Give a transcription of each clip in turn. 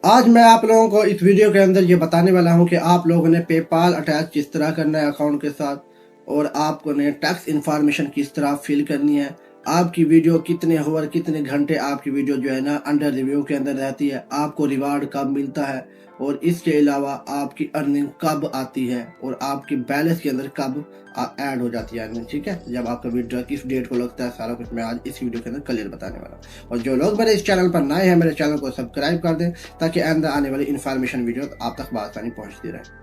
आज मैं आप लोगों को इस वीडियो के अंदर ये बताने वाला हूं कि आप लोगों ने पेपाल अटैच किस तरह करना है अकाउंट के साथ, और आपको ने टैक्स इन्फॉर्मेशन किस तरह फिल करनी है। आपकी वीडियो कितने आवर कितने घंटे आपकी वीडियो जो है ना अंडर रिव्यू के अंदर रहती है, आपको रिवार्ड कब मिलता है, और इसके अलावा आपकी अर्निंग कब आती है और आपकी बैलेंस के अंदर कब ऐड हो जाती है अर्निंग। ठीक है, जब आपका वीडियो किस डेट को लगता है, सारा कुछ मैं आज इस वीडियो के अंदर क्लियर बताने वाला हूँ। और जो लोग मेरे इस चैनल पर नए हैं, मेरे चैनल को सब्सक्राइब कर दें ताकि अंदर आने वाली इन्फॉर्मेशन वीडियो आप तक बआसानी पहुँचती रहे।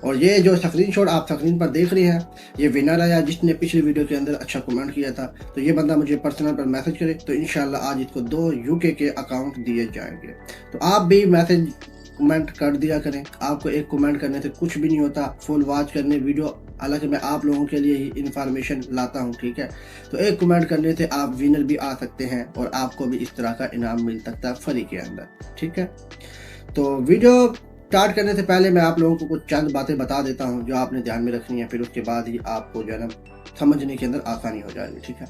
और ये जो स्क्रीनशॉट आप स्क्रीन पर देख रहे हैं, ये विनर आया जिसने पिछली वीडियो के अंदर अच्छा कमेंट किया था। तो ये बंदा मुझे पर्सनल पर मैसेज करे तो इंशाल्लाह आज इसको 2 यूके के अकाउंट दिए जाएंगे। तो आप भी मैसेज कमेंट कर दिया करें, आपको एक कमेंट करने से कुछ भी नहीं होता। फुल वॉच करने वीडियो, हालांकि मैं आप लोगों के लिए ही इन्फॉर्मेशन लाता हूं। ठीक है, तो एक कमेंट करने से आप विनर भी आ सकते हैं और आपको भी इस तरह का इनाम मिल सकता है फ्री के अंदर। ठीक है, तो वीडियो स्टार्ट करने से पहले मैं आप लोगों को कुछ चंद बातें बता देता हूं जो आपने ध्यान में रखनी है, फिर उसके बाद ही आपको जो है ना समझने के अंदर आसानी हो जाएगी। ठीक है,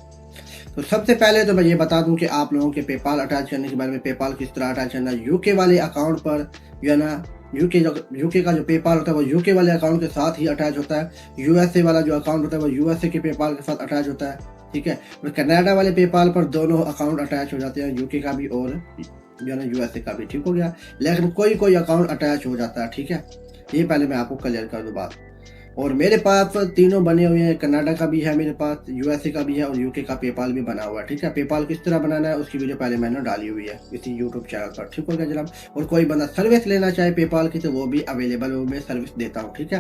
तो सबसे पहले तो मैं ये बता दूं कि आप लोगों के पेपाल अटैच करने के बारे में, पेपाल किस तरह अटैच करना है। यूके वाले अकाउंट पर जो है ना यूके का जो पेपाल होता है वो यूके वाले अकाउंट के साथ ही अटैच होता है। यूएसए वाला जो अकाउंट होता है वो यूएसए के पेपाल के साथ अटैच होता है। ठीक है, और कनाडा वाले पेपाल पर दोनों अकाउंट अटैच हो जाते हैं, यूके का भी और जो है ना यूएसए का भी। ठीक हो गया, लेकिन कोई अकाउंट अटैच हो जाता है। ठीक है, ये पहले मैं आपको क्लियर कर दूं बात। और मेरे पास तीनों बने हुए हैं, कनाडा का भी है मेरे पास, यूएसए का भी है और यूके का पेपाल भी बना हुआ है। ठीक है, पेपाल किस तरह बनाना है उसकी वीडियो पहले मैंने डाली हुई है इसी यूट्यूब चैनल पर। ठीक हो गया जनाब, और कोई बंदा सर्विस लेना चाहे पेपाल की तो वो भी अवेलेबल, वो मैं सर्विस देता हूँ। ठीक है,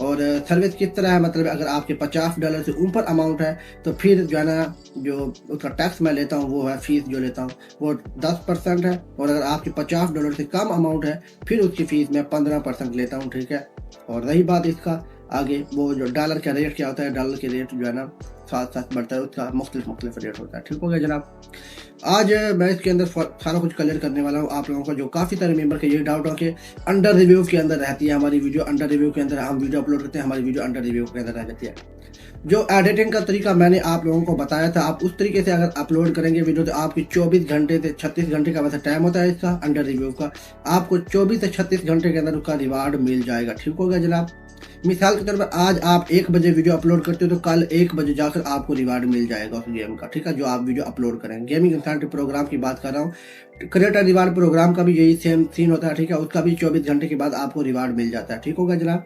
और सर्विस किस तरह है, मतलब अगर आपके $50 से ऊपर अमाउंट है तो फिर जो है ना जो उसका टैक्स मैं लेता हूँ वो है, फीस जो लेता हूँ वो 10% है। और अगर आपके $50 से कम अमाउंट है फिर उसकी फीस मैं 15% लेता हूँ। ठीक है, और रही बात इसका आगे, वो जो डॉलर का रेट क्या होता है, डॉलर के रेट जो है ना साथ साथ बढ़ता है, उसका मुख्तलिफ रेट होता है। ठीक हो गया जनाब, आज मैं इसके अंदर सारा कुछ क्लियर करने वाला हूँ आप लोगों को। जो काफ़ी सारे मेंबर के ये डाउट हो कि अंडर रिव्यू के अंदर रहती है हमारी वीडियो, अंडर रिव्यू के अंदर हम वीडियो अपलोड करते हैं, हमारी वीडियो अंडर रिव्यू के अंदर रह जाती है। जो एडिटिंग का तरीका मैंने आप लोगों को बताया था, आप उस तरीके से अगर अपलोड करेंगे वीडियो तो आपकी 24 घंटे से 36 घंटे का वैसे टाइम होता है इसका अंडर रिव्यू का, आपको 24 से 36 घंटे के अंदर उसका रिवार्ड मिल जाएगा। ठीक होगा जनाब, मिसाल के तौर पर आज आप 1 बजे वीडियो अपलोड करते हो तो कल 1 बजे जाकर आपको रिवार्ड मिल जाएगा उस गेम का। ठीक है, जो आप वीडियो अपलोड करेंगे, गेमिंग इंसेंटिव प्रोग्राम की बात कर रहा हूँ। क्रिएटर रिवार्ड प्रोग्राम का भी यही सेम सीन होता है। ठीक है, उसका भी 24 घंटे के बाद आपको रिवार्ड मिल जाता है। ठीक होगा जनाब,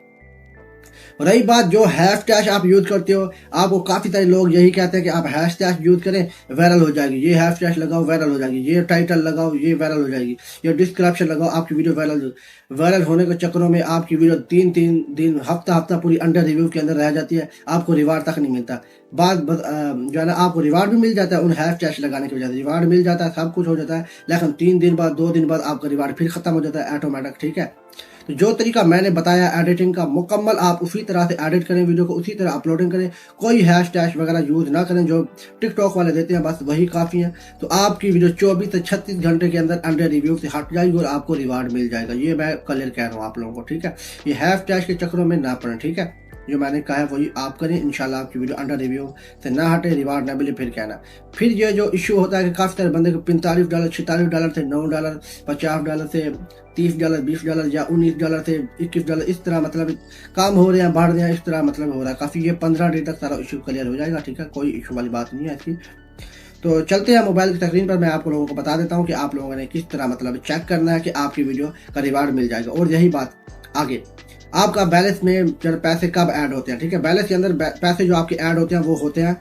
रही बात जो हैशटैग आप यूज करते हो, आपको काफी सारे लोग यही कहते हैं कि आप हैशटैग यूज करें वायरल हो जाएगी, ये हैशटैग लगाओ वायरल हो जाएगी, ये टाइटल लगाओ ये वायरल हो जाएगी, ये डिस्क्रिप्शन लगाओ आपकी वीडियो वायरल होने के चक्करों में आपकी वीडियो 3 दिन हफ्ता पूरी अंडर रिव्यू के अंदर रह जाती है, आपको रिवार्ड तक नहीं मिलता। बात जो है ना आपको रिवार्ड भी मिल जाता है, उन हैशटैग लगाने की वजह से रिवार्ड मिल जाता है, सब कुछ हो जाता है, लेकिन 3 दिन बाद 2 दिन बाद आपका रिवार्ड फिर खत्म हो जाता है ऑटोमेटिक। ठीक है, तो जो तरीका मैंने बताया एडिटिंग का मुकम्मल आप उसी तरह से एडिट करें, वीडियो को उसी तरह अपलोडिंग करें, कोई हैशटैग वगैरह यूज ना करें जो टिकटॉक वाले देते हैं, बस वही काफ़ी है। तो आपकी वीडियो 24 से 36 घंटे के अंदर अंडर रिव्यू से हट जाएगी और आपको रिवार्ड मिल जाएगा। ये मैं क्लियर कह रहा हूँ आप लोगों को। ठीक है, ये हैशटैग के चक्करों में ना पड़े। ठीक है, जो मैंने कहा है वही आप करें, इंशाल्लाह आपकी वीडियो अंडर रिव्यू से ना हटे, रिवार्ड ना मिले फिर कहना। फिर ये जो इशू होता है कि काफ़ी सारे बंदे को $45 $46 से $9 $50 से $30 $20 या $19 से $21 इस तरह मतलब काम हो रहे हैं, बढ़ रहे हैं, इस तरह मतलब हो रहा है काफ़ी। ये 15 डे तक सारा इशू क्लियर हो जाएगा। ठीक है, कोई इशू वाली बात नहीं है इसकी। तो चलते हैं मोबाइल की स्क्रीन पर, मैं आप लोगों को बता देता हूँ कि आप लोगों ने किस तरह मतलब चेक करना है कि आपकी वीडियो का रिवार्ड मिल जाएगा। और यही बात आगे, आपका बैलेंस में जब पैसे कब ऐड होते हैं। ठीक है, बैलेंस के अंदर पैसे जो आपके ऐड होते हैं वो होते हैं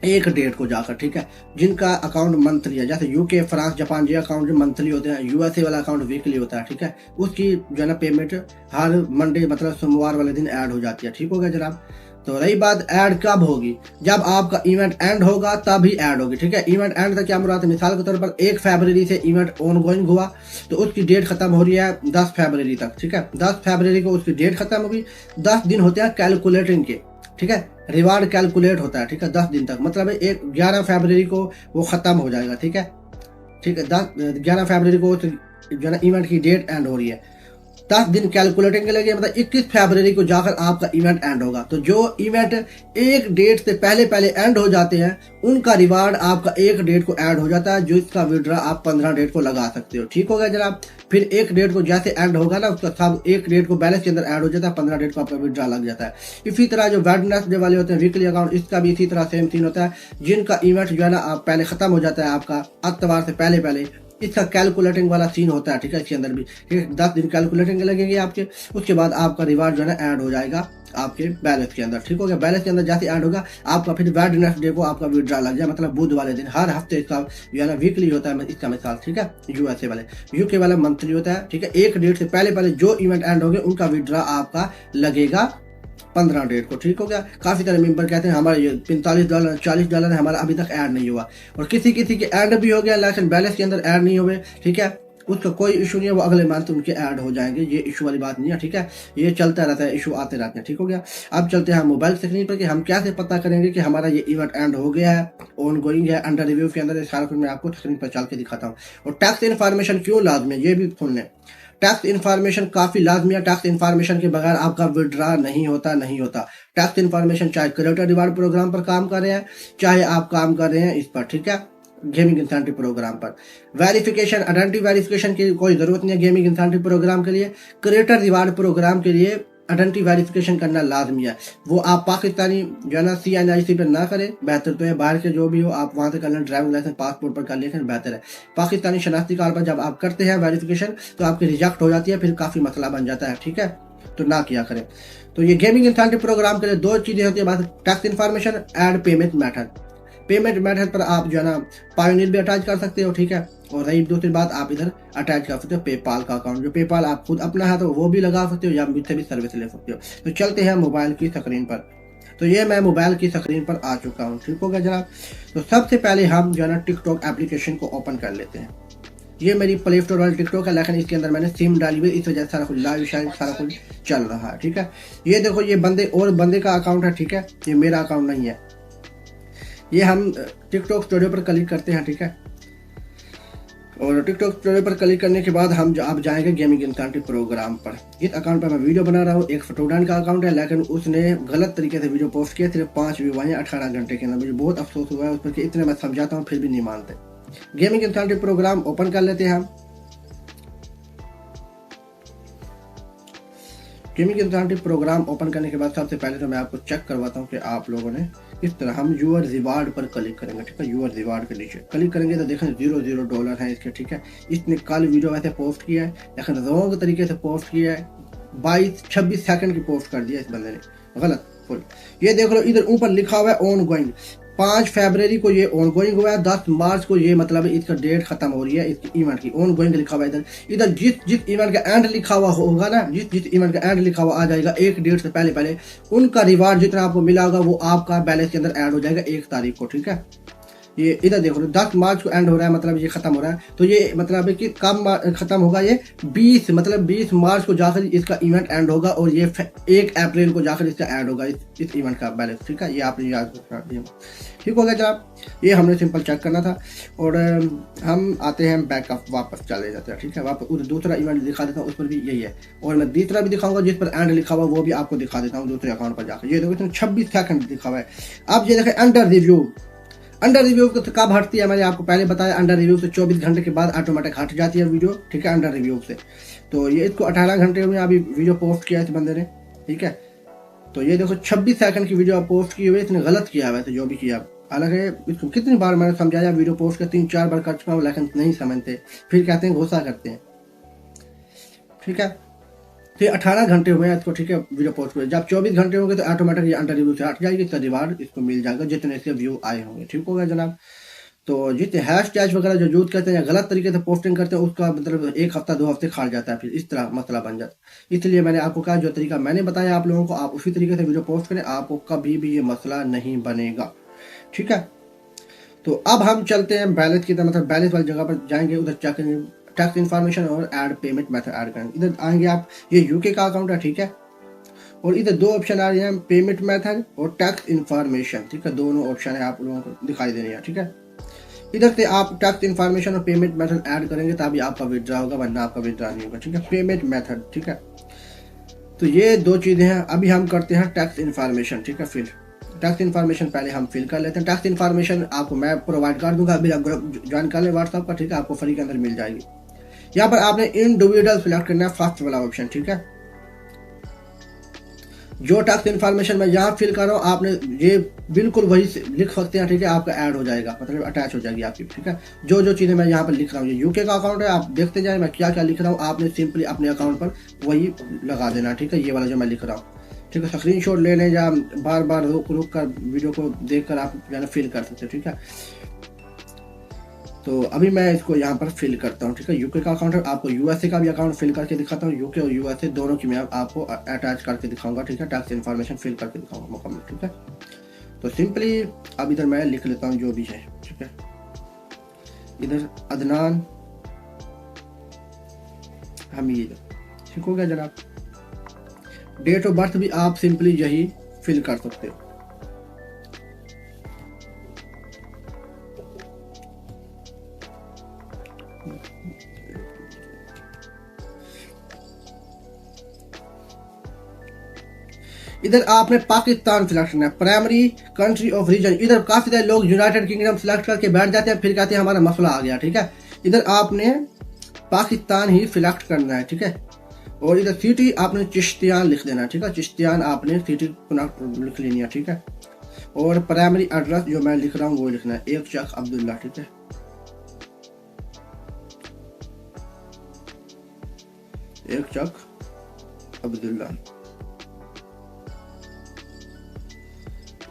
एक डेट को जाकर। ठीक है, जिनका अकाउंट मंथली है, जैसे यूके फ्रांस जापान ये अकाउंट जो मंथली होते हैं, यूएसए वाला अकाउंट वीकली होता है। ठीक है, उसकी जो है ना पेमेंट हर मंडे मतलब सोमवार वाले दिन ऐड हो जाती है। ठीक हो गया जनाब, तो रही बात ऐड कब होगी, जब आपका इवेंट एंड होगा तभी ऐड होगी। ठीक है, इवेंट एंड तक क्या मुराद है, मिसाल के तौर पर 1 फरवरी से इवेंट ऑन गोइंग हुआ तो उसकी डेट खत्म हो रही है 10 फरवरी तक। ठीक है, 10 फरवरी को उसकी डेट खत्म होगी, 10 दिन होते हैं कैलकुलेटिंग के। ठीक है, रिवार्ड कैलकुलेट होता है। ठीक है, 10 दिन तक मतलब 11 फरवरी को वो खत्म हो जाएगा। ठीक है, 11 फरवरी को जो है ना इवेंट की डेट एंड हो रही है, 10 दिन कैलकुलेटिंग के लगे, मतलब 21 फरवरी को जाकर आपका इवेंट एंड होगा। तो जो इवेंट एक डेट से पहले पहले एंड हो जाते हैं उनका रिवार्ड आपका एक डेट को ऐड हो जाता है, जो इसका विड्रॉ आप 15 डेट को लगा सकते हो। ठीक हो गया जनाब। फिर एक डेट को जैसे एंड होगा ना उसका सब एक डेट को बैलेंस के अंदर ऐड हो जाता है, 15 डेट को आपका विड्रॉ लग जाता है। इसी तरह जो वेडनेसडे वाले होते हैं वीकली अकाउंट, इसका भी इसी तरह सेम सीन होता है। जिनका इवेंट जो है ना आप पहले खत्म हो जाता है आपका अतवार से पहले पहले, इसका कैलकुलेटिंग वाला सीन होता है। ठीक है, इसके अंदर भी ठीक है 10 दिन कैलकुलेटिंग लगेंगे आपके, उसके बाद आपका रिवार्ड जो है ना ऐड हो जाएगा आपके बैलेंस के अंदर। ठीक हो गया। बैलेंस के अंदर जैसे ऐड होगा आपका फिर वेडनेसडे को आपका विड्रॉ लग जाए, मतलब बुध वाले दिन। हर हफ्ते इसका जो है ना वीकली होता है इसका मिसाल। ठीक है, यूएसए वाले, यूके वाला मंथली होता है। ठीक है, एक डेट से पहले पहले जो इवेंट एंड होंगे उनका विड्रॉ आपका लगेगा 15 डेट को। ठीक हो गया। काफी सारे मेंबर कहते हैं हमारा ये $45 $40 है, हमारा अभी तक ऐड नहीं हुआ, और किसी किसी के ऐड भी हो गया लेकिन बैलेंस के अंदर ऐड नहीं हुए। ठीक है, उसका कोई इशू नहीं है, वो अगले मंथ उनके ऐड हो जाएंगे, ये इशू वाली बात नहीं है। ठीक है, ये चलता रहता है, इशू आते रहते हैं। ठीक हो गया। अब चलते हैं मोबाइल स्क्रीन पर कि हम कैसे पता करेंगे कि हमारा ये इवेंट एंड हो गया है, ऑन गोइंग है, अंडर रिव्यू के अंदर। सारा कुछ मैं आपको स्क्रीन पर चल के दिखाता हूँ। और टैक्स इन्फॉर्मेशन क्यों लाजमी है ये भी सुन लें। टैक्स इन्फॉर्मेशन काफी लाजमी है। टैक्स इन्फॉर्मेशन के बगैर आपका विड्रॉ नहीं होता। टैक्स इन्फॉर्मेशन चाहे क्रिएटर रिवार्ड प्रोग्राम पर काम कर रहे हैं, चाहे आप काम कर रहे हैं इस पर, ठीक है, गेमिंग इंसेंटिव प्रोग्राम पर। वेरिफिकेशन, आइडेंटिटी वेरिफिकेशन की कोई जरूरत नहीं है गेमिंग इंसेंटिव प्रोग्राम के लिए। क्रिएटर रिवार्ड प्रोग्राम के लिए आइडेंटिटी वेरिफिकेशन करना लाजमी है। वो आप पाकिस्तानी जो है ना CNIC पे ना करें, बेहतर तो है बाहर के जो भी हो आप वहां से कर लें, ड्राइविंग लाइसेंस पासपोर्ट पर कर लें, बेहतर है। पाकिस्तानी शनाख्ती कार्ड पर जब आप करते हैं वेरिफिकेशन तो आपकी रिजेक्ट हो जाती है, फिर काफी मसला बन जाता है। ठीक है, तो ना किया करें। तो ये गेमिंग इंसेंटिव प्रोग्राम के लिए दो चीजें होती है, tax information and payment method. Payment method पर आप जो है ना पायोनियर भी अटैच कर सकते हो। ठीक है, और रही दूसरी बात आप इधर अटैच कर सकते हो पेपाल का अकाउंट, जो पेपाल आप खुद अपना है तो वो भी लगा सकते हो या मुझसे भी सर्विस ले सकते हो। तो चलते हैं मोबाइल की स्क्रीन पर। तो ये मैं मोबाइल की स्क्रीन पर आ चुका हूँ। ठीक होगा जनाब। तो सबसे पहले हम जो है ना टिकटॉक एप्लीकेशन को ओपन कर लेते हैं। ये मेरी प्ले स्टोर वाली टिकटॉक है, लेकिन इसके अंदर मैंने सिम डाली हुई, इस वजह से सारा कुछ लाइव शायद सारा कुछ चल रहा है। ठीक है, ये देखो ये बंदे का अकाउंट है। ठीक है, ये मेरा अकाउंट नहीं है। ये हम टिकटॉक स्टूडियो पर क्लिक करते हैं। ठीक है, और टिकटॉक स्टूडियो पर क्लिक करने के बाद हम आप जाएंगे गेमिंग इंसेंटिव प्रोग्राम पर। इस अकाउंट पर मैं वीडियो बना रहा हूँ। एक स्टूडेंट का अकाउंट है, लेकिन उसने गलत तरीके से वीडियो पोस्ट किया, सिर्फ 5 व्यू आए 18 घंटे के अंदर। मुझे बहुत अफसोस हुआ है उस पर कि इतने मैं समझाता हूँ फिर भी नहीं मानते। गेमिंग इंसेंटिव प्रोग्राम ओपन कर लेते हैं हम। गेमिंग इंसेंटिव प्रोग्राम ओपन करने के बाद सबसे पहले तो मैं आपको चेक करवाता हूँ कि आप लोगों ने इस तरह, हम यूर रिवार्ड पर क्लिक करेंगे। ठीक है, यूर रिवार्ड के नीचे क्लिक करेंगे तो देखें $0 है इसके। ठीक है, इसने कल वीडियो वैसे पोस्ट किया है, लेकिन रॉन्ग तरीके से पोस्ट किया है। 22-26 सेकंड की पोस्ट कर दिया इस बंदे ने, गलत फुल। ये देख लो इधर ऊपर लिखा हुआ है ऑन गोइंग। 5 फरवरी को ये ऑन गोइंग हुआ है, 10 मार्च को ये मतलब इसका डेट खत्म हो रही है इसकी इवेंट की। ऑन गोइंग लिखा हुआ है इधर जिस इवेंट का एंड लिखा हुआ होगा ना, जिस इवेंट का एंड लिखा हुआ आ जाएगा एक डेट से पहले पहले, उनका रिवार्ड जितना आपको मिला होगा वो आपका बैलेंस के अंदर ऐड हो जाएगा 1 तारीख को। ठीक है, ये इधर देखो 10 मार्च को एंड हो रहा है, मतलब ये खत्म हो रहा है। तो ये मतलब है कि कब खत्म होगा, ये 20 मार्च को जाकर इसका इवेंट एंड होगा, और ये 1 अप्रैल को जाकर इसका ऐड होगा इस इवेंट का बैलेंस। ठीक है, ये आपने याद रखना। ठीक हो गया जनाब, ये हमने सिंपल चेक करना था। और हम आते हैं बैकअप, वापस चले जाते हैं। ठीक है, वापस उधर दूसरा इवेंट दिखा देता हूँ, उस पर भी यही है। और मैं तीसरा भी दिखाऊंगा जिस पर एंड लिखा हुआ, वो भी आपको दिखा देता हूँ दूसरे अकाउंट पर जाकर। ये देखो इसमें 26 सेकंड लिखा हुआ है। अब ये देखें अंडर रिव्यू। अंडर रिव्यू तो कब हटती है, मैंने आपको पहले बताया। अंडर रिव्यू से 24 घंटे के बाद ऑटोमेटिक हट जाती है वीडियो। ठीक है, अंडर रिव्यू से। तो ये इसको 18 घंटे में अभी वीडियो पोस्ट किया इस बंदे ने। ठीक है, तो ये देखो 26 सेकंड की वीडियो पोस्ट की हुई, इसने गलत किया वैसे जो भी किया। हालांकि इसको कितनी बार मैंने समझाया, वीडियो पोस्ट कर 3-4 बार कर चुका हूँ, लेकिन नहीं समझते, फिर कहते हैं गुस्सा करते हैं। ठीक है, तो 18 घंटे हुए हैं इसको। ठीक है, वीडियो पोस्ट हुए। जब 24 घंटे होंगे तो ऑटोमेटिक ये अंडर रिव्यू से हट जाएगी, इसका रिवार्ड इसको मिल जाएगा जितने इसके व्यू आए होंगे। ठीक होगा जनाब। तो जितने हैशटैग वगैरह जो यूज करते हैं या गलत तरीके से पोस्टिंग करते हैं, उसका मतलब 1 हफ्ता 2 हफ्ते खा जाता है, फिर इस तरह मसला बन जाता है। इसलिए मैंने आपको कहा जो तरीका मैंने बताया आप लोगों को, आप उसी तरीके से वीडियो पोस्ट करें, आपको कभी भी ये मसला नहीं बनेगा। ठीक है, तो अब हम चलते हैं बैलेंस की तरफ, मतलब बैलेंस वाली जगह पर जाएंगे, उधर चेक टैक्स इन्फॉर्मेशन और ऐड पेमेंट मेथड ऐड करेंगे। इधर आएंगे आप, ये यूके का अकाउंट है। ठीक है, और इधर 2 ऑप्शन आ रहे हैं, पेमेंट मेथड और टैक्स इन्फॉर्मेशन। ठीक है, दोनों ऑप्शन है आप लोगों को दिखाई दे रही है। ठीक है, इधर से आप टैक्स इन्फॉर्मेशन और पेमेंट मेथड ऐड करेंगे तभी आपका विड्रा होगा, वरना आपका विड्रा नहीं होगा। ठीक है, पेमेंट मेथड। ठीक है, तो ये दो चीज़ें हैं। अभी हम करते हैं टैक्स इन्फॉर्मेशन। ठीक है, फिल टैक्स इन्फॉर्मेशन पहले हम फिल कर लेते हैं। टैक्स इन्फॉर्मेशन आपको मैं प्रोवाइड कर दूंगा, अभी आप ग्रुप ज्वाइन कर लें व्हाट्सएप का। ठीक है, आपको फ्री के अंदर मिल जाएगी। यहाँ पर आपने इंडिविजुअल सिलेक्ट करना है, फर्स्ट वाला ऑप्शन। ठीक है, जो टैक्स इन्फॉर्मेशन मैं यहाँ फिल कर रहा हूँ आपने ये बिल्कुल वही लिख सकते हैं। ठीक है, आपका ऐड हो जाएगा, मतलब अटैच हो जाएगी आपकी। ठीक है, जो जो चीज़ें मैं यहाँ पर लिख रहा हूँ, ये यूके का अकाउंट है, आप देखते जाए मैं क्या क्या लिख रहा हूँ, आपने सिंपली अपने अकाउंट पर वही लगा देना। ठीक है, ये वाला जो मैं लिख रहा हूँ। ठीक है, स्क्रीनशॉट ले लें या बार बार रुक कर वीडियो को देख कर आप जो है फिल कर सकते हो। ठीक है, तो अभी मैं इसको यहाँ पर फिल करता हूँ। ठीक है, यूके का अकाउंट है, आपको यूएसए का भी अकाउंट फिल करके दिखाता हूँ। यूके और यूएसए दोनों की मैं आपको अटैच करके दिखाऊंगा। ठीक है, टैक्स इन्फॉर्मेशन फिल करके दिखाऊंगा मुकम्मल। ठीक है, तो सिंपली अब इधर मैं लिख लेता हूँ जो भी है। ठीक है, इधर अदनान हमीद। ठीक हो गया जनाब। डेट ऑफ बर्थ भी आप सिंपली यही फिल कर सकते हो। इधर आपने पाकिस्तान सिलेक्ट करना है, प्राइमरी कंट्री ऑफ रीजन। इधर काफी सारे लोग यूनाइटेड किंगडम सिलेक्ट करके बैठ जाते हैं, फिर कहते हैं हमारा मसला आ गया। ठीक है, इधर आपने पाकिस्तान ही सिलेक्ट करना है। ठीक है, और इधर सिटी आपने चिश्तियान लिख देना। ठीक है, चिश्तियान आपने सिटी लिख लेनी है। ठीक है, और प्राइमरी एड्रेस जो मैं लिख रहा हूँ वो लिखना है, एक चक अब्दुल्ला। ठीक है, एक चक अब्दुल्ला।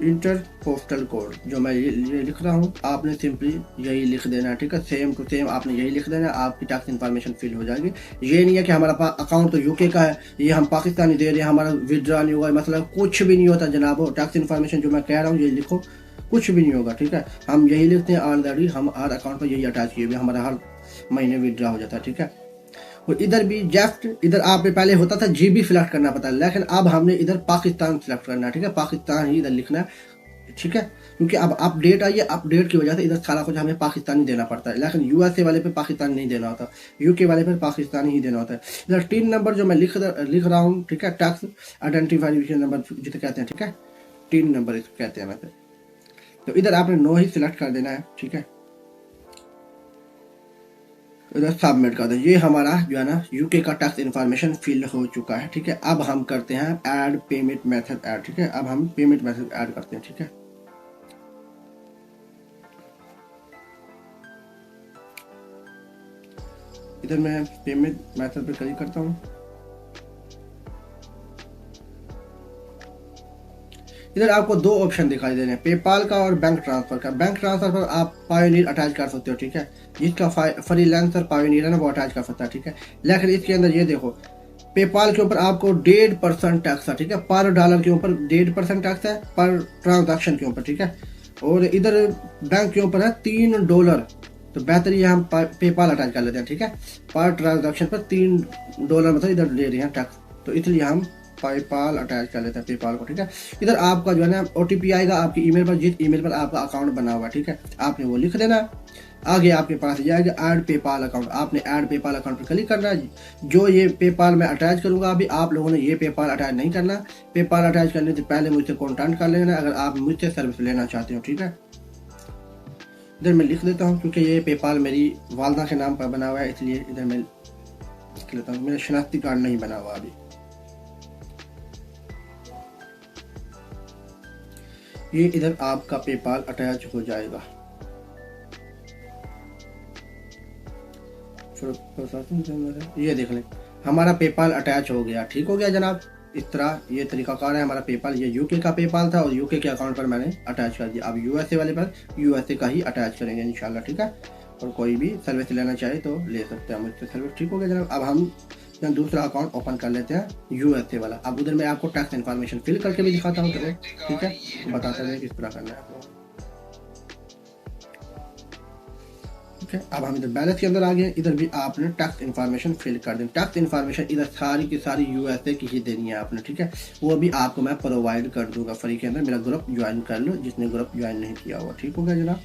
इंटर पोस्टल कोड जो मैं ये लिख रहा हूँ आपने सिंपली यही लिख देना है। ठीक है, सेम टू सेम आपने यही लिख देना है, आपकी टैक्स इन्फॉर्मेशन फिल हो जाएगी। ये नहीं है कि हमारा अकाउंट तो यूके का है, ये हम पाकिस्तानी दे रहे हैं, हमारा विड्रॉ नहीं होगा, मतलब कुछ भी नहीं होता जनाब। टैक्स इन्फॉर्मेशन जो मैं कह रहा हूँ ये लिखो, कुछ भी नहीं होगा। ठीक है, हम यही लिखते हैं ऑलरेडी, हम हर अकाउंट पर यही अटैच किए हुए, हमारा हर महीने विड्रॉ हो जाता है। ठीक है, और इधर भी जस्ट इधर आपने पहले होता था जीबी सिलेक्ट करना पड़ता है, लेकिन अब हमने इधर पाकिस्तान सिलेक्ट करना है। ठीक है, पाकिस्तान ही इधर लिखना है। ठीक है, क्योंकि अब अपडेट आई है, अपडेट की वजह से इधर सारा कुछ हमें पाकिस्तानी देना पड़ता है, लेकिन यूएसए वाले पे पाकिस्तानी नहीं देना होता, यूके वाले पे पाकिस्तानी ही देना होता है। इधर 3 नंबर जो मैं लिख रहा हूँ। ठीक है, टैक्स आइडेंटिफिकेशन नंबर जिसे कहते हैं। ठीक है, 3 नंबर इसको कहते हैं वैसे। तो इधर आपने नो ही सिलेक्ट कर देना है। ठीक है, इधर सबमिट कर दें। ये हमारा जो है ना यूके का टैक्स इन्फॉर्मेशन फिल हो चुका है। ठीक है, अब हम करते हैं ऐड पेमेंट मेथड ऐड। ठीक है, अब हम पेमेंट मेथड ऐड करते हैं। ठीक है, इधर मैं पेमेंट मेथड पे क्लिक करता हूँ। इधर आपको 2 ऑप्शन दिखाई दे रहे हैं, पेपाल का और बैंक ट्रांसफर का। बैंक ट्रांसफर पर आप पायोनियर अटैच कर सकते हो। ठीक है, जिसका फ्रीलांसर पायोनियर है ना वो अटैच कर सकता है। ठीक है, लेकिन इसके अंदर ये देखो पेपाल के ऊपर आपको 1.5% टैक्स है। ठीक है, पर डॉलर के ऊपर 1.5% टैक्स है, पर ट्रांजैक्शन के ऊपर। ठीक है, और इधर बैंक के ऊपर है $3। तो बेहतर ये हम पेपाल अटैच कर लेते हैं। ठीक है, पर ट्रांजैक्शन पर $3 मतलब इधर ले रहे हैं टैक्स, तो इसलिए हम पेपाल अटैच कर लेते हैं पेपाल को। ठीक है, इधर आपका जो है ना ओटीपी आएगा आपकी ईमेल पर, जिस ईमेल पर आपका अकाउंट बना हुआ है। ठीक है, आपने वो लिख देना। आगे आपके पास जाएगा ऐड पेपाल अकाउंट, आपने ऐड पेपाल अकाउंट पर क्लिक करना है। जो ये पेपाल मैं अटैच करूंगा, अभी आप लोगों ने ये पेपाल अटैच नहीं करना। पेपाल अटैच करने से पहले मुझसे कॉन्टैक्ट कर लेना अगर आप मुझसे सर्विस लेना चाहते हो। ठीक है, इधर मैं लिख देता हूँ क्योंकि ये पेपाल मेरी वालदा के नाम पर बना हुआ है, इसलिए इधर मैं लिख लेता हूँ। मेरा शनाख्ती कार्ड नहीं बना हुआ अभी। ये इधर आपका पेपाल अटैच हो जाएगा। ये देख लें हमारा पेपाल अटैच हो गया। ठीक हो गया जनाब, इस तरह ये तरीकाकार है हमारा पेपाल। ये यूके का पेपाल था और यूके के अकाउंट पर मैंने अटैच कर दिया। अब यूएसए वाले पर यूएसए का ही अटैच करेंगे इंशाल्लाह। ठीक है, और कोई भी सर्विस लेना चाहे तो ले सकते हैं मुझसे सर्विस। ठीक हो गया जनाब, अब हम दूसरा अकाउंट ओपन कर लेते हैं यूएसए वाला। अब उधर मैं आपको टैक्स इन्फॉर्मेशन फिल करके भी दिखाता हूँ। ठीक है, बताते हैं किस तरह करना है आपको। ठीक है, अब हम इधर बैलेंस के अंदर आ गए। इधर भी आपने टैक्स इन्फॉर्मेशन फिल कर दें। टैक्स इन्फॉर्मेशन इधर सारी की सारी यूएसए की ही देनी है आपने। ठीक है, वो भी आपको मैं प्रोवाइड कर दूंगा फ्री के अंदर। मेरा ग्रुप ज्वाइन कर लो जिसने ग्रुप ज्वाइन नहीं किया हुआ। ठीक हो गया जनाब,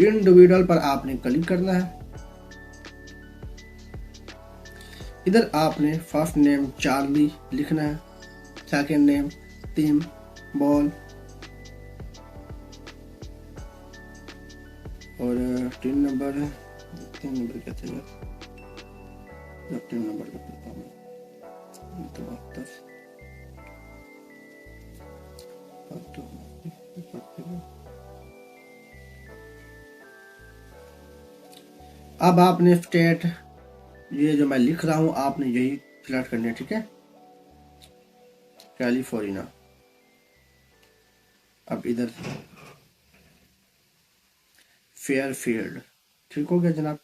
इंडिविजुअल पर आपने क्लिक करना है। इधर आपने फर्स्ट नेम चार्ली लिखना है, सेकंड नेम टिम बॉल और तीन नंबर कहते हैं, 3 नंबर का देता हूँ 72। अब आपने स्टेट, ये जो मैं लिख रहा हूं आपने यही सिलेक्ट करनी है, ठीक है, कैलिफोर्निया। अब इधर फेयरफील्ड, ठीक हो गया जनाब।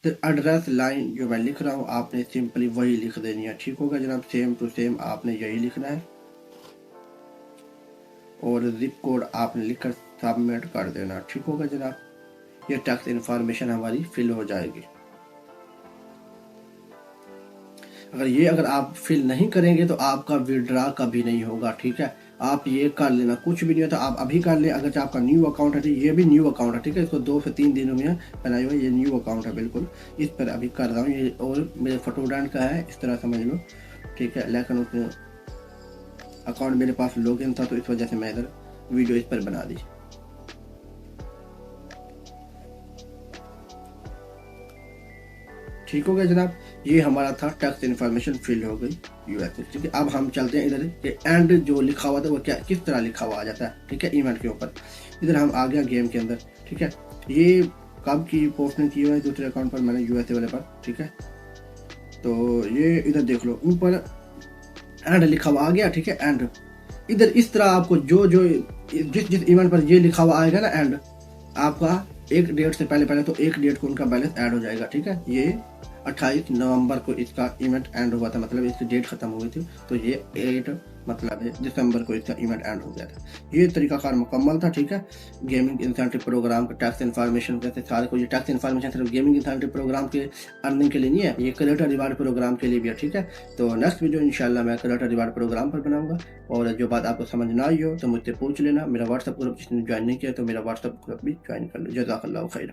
तो एड्रेस लाइन जो मैं लिख रहा हूँ आपने सिंपली वही लिख देनी है, ठीक होगा जनाब। सेम टू सेम आपने यही लिखना है और जिप कोड आपने लिखकर सबमिट कर देना, ठीक होगा जनाब। ये टैक्स इंफॉर्मेशन हमारी फिल हो जाएगी। अगर आप फिल नहीं करेंगे तो आपका विड्रा कभी नहीं होगा, ठीक है। आप ये कर लेना, कुछ भी नहीं होता, आप अभी कर लें। अगर आपका न्यू अकाउंट है, ये भी न्यू अकाउंट है, ठीक है, इसको 2 से 3 दिनों में बनाए हुए, ये न्यू अकाउंट है बिल्कुल। इस पर अभी कर रहा हूँ ये, और मेरे फोटोडेंट का है, इस तरह समझ लो, ठीक है। लेकिन उसमें अकाउंट मेरे पास लॉगिन था तो इस वजह से मैं इधर वीडियो इस पर बना दी। ठीक हो गया जनाब, ये हमारा था टैक्स इन्फॉर्मेशन फिल हो गई यूएसए, ठीक है। अब हम चलते हैं इधर के एंड जो लिखा हुआ था वो क्या किस तरह लिखा हुआ आ जाता है, ठीक है, इवेंट के ऊपर। इधर हम आ गया गेम के अंदर, ठीक है। ये कब की पोस्टिंग की हुई है, दूसरे अकाउंट पर मैंने यूएसए वाले पर, ठीक है। तो ये इधर देख लो ऊपर एंड लिखा हुआ आ गया, ठीक है, एंड। इधर इस तरह आपको जो जिस इवेंट पर ये लिखा हुआ आएगा ना एंड, आपका एक डेट से पहले तो एक डेट को उनका बैलेंस ऐड हो जाएगा, ठीक है। ये 28 नवंबर को इसका इवेंट एंड हुआ था, मतलब इसकी डेट खत्म हो गई थी, तो ये 8 मतलब है दिसंबर को इसका इवेंट एंड हो गया था। ये तरीकाकार मुकम्मल था, ठीक है। गेमिंग इंसेंटिव प्रोग्राम का टैक्स इन्फॉर्मेशन कैसे सारे को, ये टैक्स इन्फॉर्मेशन सिर्फ गेमिंग इंसेंटिव प्रोग्राम के अर्निंग के लिए नहीं है, ये क्रिएटर रिवार्ड प्रोग्राम के लिए भी है, ठीक है। तो नेक्स्ट वीडियो इंशाल्लाह मैं क्रिएटर रिवार्ड प्रोग्राम पर बनाऊंगा। और जो बात आपको समझ ना आई हो तो मुझसे पूछ लेना। मेरा व्हाट्सएप ग्रुप जिसने ज्वाइन नहीं किया तो मेरा व्हाट्सएप ग्रुप भी ज्वाइन कर लो। जज़ाकल्लाहु खैर।